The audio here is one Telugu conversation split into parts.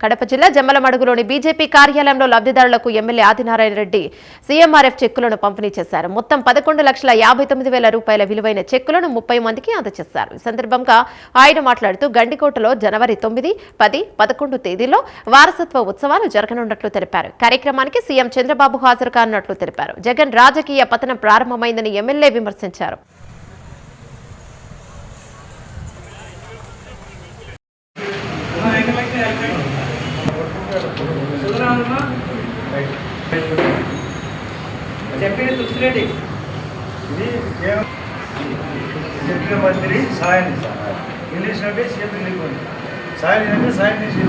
కడప జిల్లా జమ్మలమడుగులోని బీజేపీ కార్యాలయంలో లబ్ధిదారులకు ఎమ్మెల్యే ఆదినారాయణ రెడ్డి సీఎంఆర్ఎఫ్ చెక్కులను పంపిణీ చేశారు. మొత్తం 11,59,000 రూపాయల విలువైన చెక్కులను 30 మందికి అందజేశారు. ఈ సందర్భంగా ఆయన మాట్లాడుతూ గండికోటలో జనవరి 9, 10, 11 తేదీల్లో వారసత్వ ఉత్సవాలు జరగనున్నట్లు తెలిపారు. కార్యక్రమానికి సీఎం చంద్రబాబు హాజరు కానున్నట్లు తెలిపారు. జగన్ రాజకీయ పతనం ప్రారంభమైందని ఎమ్మెల్యే విమర్శించారు. మంత్రి సాయం ఇంగ్లీష్ అంటే సీఎం వెళ్ళిపోయింది సాయం అంటే సాయం చేసి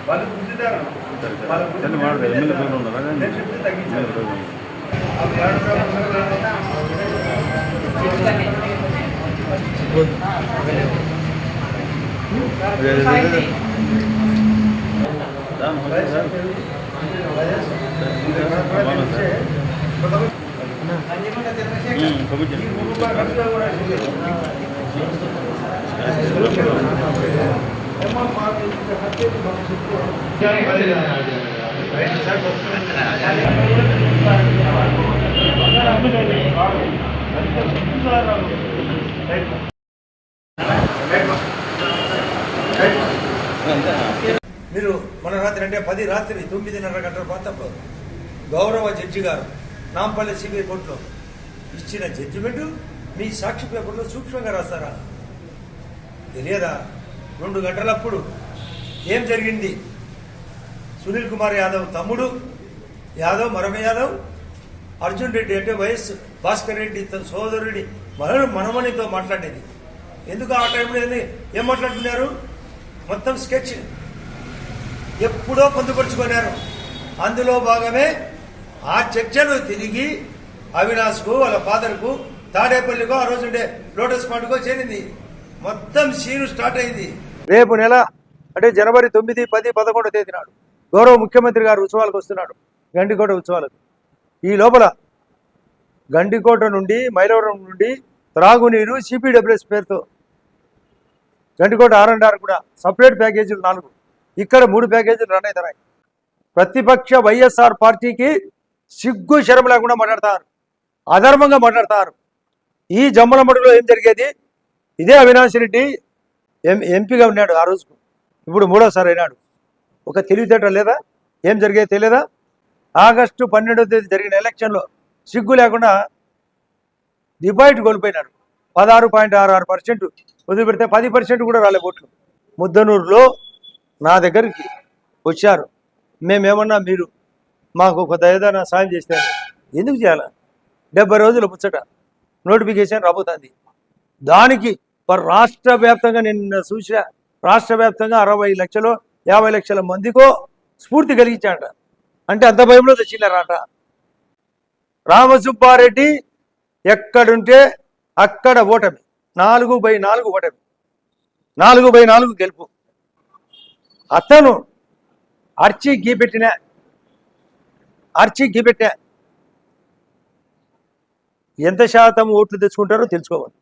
వాళ్ళు గుర్తిదారు మీరు మన రాత్రి అంటే 10 రాత్రి 9:30 గంటల ప్రాంతంలో గౌరవ జడ్జి గారు నాంపల్లి సిబిఐ కోర్టులో ఇచ్చిన జడ్జిమెంట్ మీ సాక్షి పేపర్లో సూక్ష్మంగా రాస్తారా? తెలియదా? 2 గంటలప్పుడు ఏం జరిగింది? సునీల్ కుమార్ యాదవ్ తమ్ముడు యాదవ్, మరమ యాదవ్, అర్జున్ రెడ్డి అంటే వైఎస్ భాస్కర్ రెడ్డి తన సోదరుడి మనమనితో మాట్లాడేది. ఎందుకు ఆ టైంలో ఏం మాట్లాడుతున్నారు? మొత్తం స్కెచ్ ఎప్పుడో పొందుపరుచుకున్నారు. అందులో భాగమే ఆ చర్చలు తిరిగి అవినాష్కు వాళ్ళ ఫాదర్కు తాడేపల్లికో ఆ రోజు ఉండే లోటస్ పాండ్కో చేరింది. మొత్తం సీను స్టార్ట్ అయింది. రేపు నెల అంటే జనవరి 9, 10, 11 తేదీ నాడు గౌరవ ముఖ్యమంత్రి గారు ఉత్సవాలకు వస్తున్నాడు, గండికోట ఉత్సవాలకు. ఈ లోపల గండికోట నుండి మైలవరం నుండి త్రాగునీరు సిపిడబ్ల్యూఎస్ పేరుతో గండికోట R&R కూడా సపరేట్ ప్యాకేజీలు 4, ఇక్కడ 3 ప్యాకేజీలు రన్ అవుతున్నాయి. ప్రతిపక్ష వైఎస్ఆర్ పార్టీకి సిగ్గు శరం లేకుండా మాట్లాడతారు, అధర్మంగా మాట్లాడతారు. ఈ జమ్మలమడుగులో ఏం జరిగేది? ఇదే అవినాష్ రెడ్డి ఎంపీగా ఉన్నాడు ఆ రోజుకు, ఇప్పుడు 3వసారి అయినాడు. ఒక తెలివితేట లేదా? ఏం జరిగేది తెలియదా? ఆగస్టు 12వ తేదీ జరిగిన ఎలక్షన్లో సిగ్గు లేకుండా డిపాజిట్ కోల్పోయినాడు. 16.66% వదిలిపెడితే 10% కూడా రాలే ఓట్లు. ముద్దనూరులో నా దగ్గరికి వచ్చారు. మేమేమన్నా మీరు మాకు ఒక ఏదైనా సాయం చేస్తే ఎందుకు చేయాలి? 70 రోజుల ముచ్చట నోటిఫికేషన్ రాబోతుంది. దానికి రాష్ట్ర వ్యాప్తంగా నిన్న చూసిన రాష్ట్ర వ్యాప్తంగా 60 లక్షలు 50 లక్షల మందికో స్ఫూర్తి కలిగించాడ. అంటే అంత భయంలో తెచ్చినారట. రామసుబ్బారెడ్డి ఎక్కడుంటే అక్కడ ఓటమి, 4/4 ఓటమి, 4/4 గెలుపు. అతను అర్చి గీపెట్టిన ఎంత శాతం ఓట్లు తెచ్చుకుంటారో తెలుసుకోవాలి.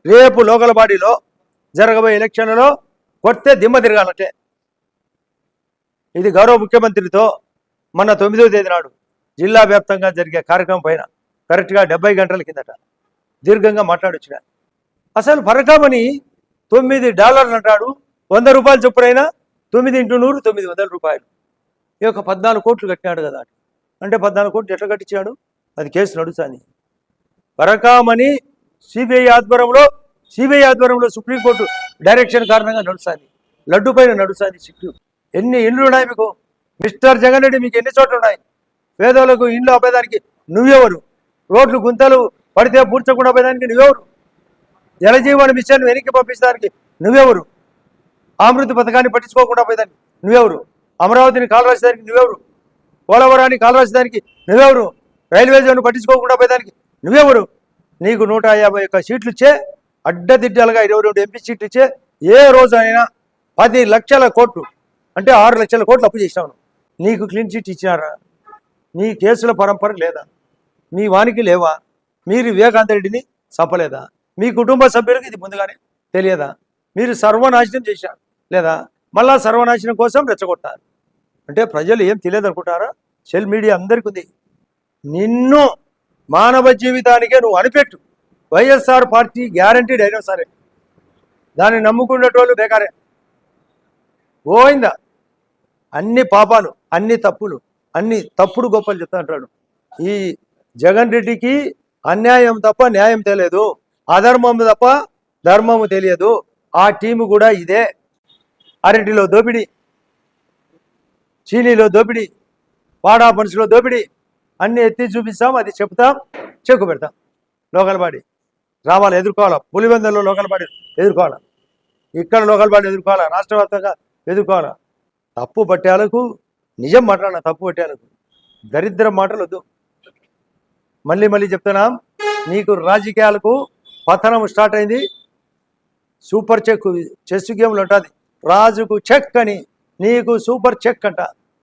రేపు లోకల్ బాడీలో జరగబోయే ఎలక్షన్లలో కొడితే దిమ్మ తిరగాలంటే. ఇది గౌరవ ముఖ్యమంత్రితో మొన్న 9వ తేదీ నాడు జిల్లా వ్యాప్తంగా జరిగే కార్యక్రమం పైన కరెక్ట్గా 70 గంటల కిందట దీర్ఘంగా మాట్లాడొచ్చిన. అసలు పరకామని $9 అంటాడు. 100 రూపాయలు చొప్పునైనా 9 × 100 900 రూపాయలు. ఈ యొక్క 14 కోట్లు కట్టినాడు కదా. అంటే 14 కోట్లు ఎట్లా కట్టించాడు? అది కేసు నడుస్తుంది. పరకామని సిబిఐ ఆధ్వర్యంలో సుప్రీంకోర్టు డైరెక్షన్ కారణంగా నడుస్తుంది. లడ్డు పైన నడుస్తుంది చిక్కు. ఎన్ని ఇండ్లు ఉన్నాయి మీకు? మిస్టర్ జగన్ రెడ్డి మీకు ఎన్ని చోట్ల ఉన్నాయి? పేదోళ్ళకు ఇండ్లు అప్పేదానికి నువ్వెవరు? రోడ్లు గుంతలు పడితే పూడ్చకుండా పోయేదానికి నువ్వెవరు? జలజీవన మిషన్ వెనక్కి పంపించడానికి నువ్వెవరు? అమృత పథకాన్ని పట్టించుకోకుండా పోయేదానికి నువ్వెవరు? అమరావతిని కాలరాసేదానికి నువ్వెవరు? పోలవరాన్ని కాలరాసేదానికి నువ్వెవరు? రైల్వే జోన్ పట్టించుకోకుండా పోయేదానికి నువ్వెవరు? నీకు 151 సీట్లు ఇచ్చే, అడ్డదిడ్డలుగా 22 ఎంపీ సీట్లు ఇచ్చే, ఏ రోజు అయినా 10 లక్షల కోట్లు అంటే 6 లక్షల కోట్లు అప్పు చేసినావు. నీకు క్లీన్ చిట్ ఇచ్చినారా? నీ కేసుల పరంపర లేదా? మీ వానికి లేవా? మీరు వివేకానంద రెడ్డిని చంపలేదా? మీ కుటుంబ సభ్యులకు ఇది ముందుగానే తెలియదా? మీరు సర్వనాశనం చేశారు లేదా? మళ్ళా సర్వనాశనం కోసం రెచ్చగొట్టారు అంటే ప్రజలు ఏం తెలియదు అనుకుంటారా? సోషల్ మీడియా అందరికీ ఉంది. నిన్ను మానవ జీవితానికే నువ్వు అనిపెట్టు. వైఎస్ఆర్ పార్టీ గ్యారంటీడ్ అయినా సరే దాన్ని నమ్ముకునేటోళ్ళు బేకారే. పోయిందా? అన్ని పాపాలు, అన్ని తప్పులు, అన్ని తప్పుడు గొప్పలు చెప్తా అంటాడు. ఈ జగన్ రెడ్డికి అన్యాయం తప్ప న్యాయం తెలియదు, అధర్మం తప్ప ధర్మము తెలియదు. ఆ టీము కూడా ఇదే. అరటిలో దోపిడీ, చీనీలో దోపిడీ, పాడా పనుసులో దోపిడీ అన్ని ఎత్తి చూపిస్తాం, అది చెప్తాం, చెక్కు పెడతాం. లోకల్ బాడీ రావాలి, ఎదుర్కోవాలా. పులివెందులో లోకల్ బాడీ ఎదుర్కోవాలా, ఇక్కడ లోకల్ బాడీ ఎదుర్కోవాలా, రాష్ట్ర వ్యాప్తంగా ఎదుర్కోవాలా. తప్పు పట్టాలకు నిజం మాట్లాడిన, తప్పు పట్టాలకు దరిద్ర మాటలు వద్దు. మళ్ళీ మళ్ళీ చెప్తున్నాం, నీకు రాజకీయాలకు పతనం స్టార్ట్ అయింది. సూపర్ చెక్ చెస్ గేమ్లు ఉంటుంది, రాజుకు చెక్ అని, నీకు సూపర్ చెక్ అంట.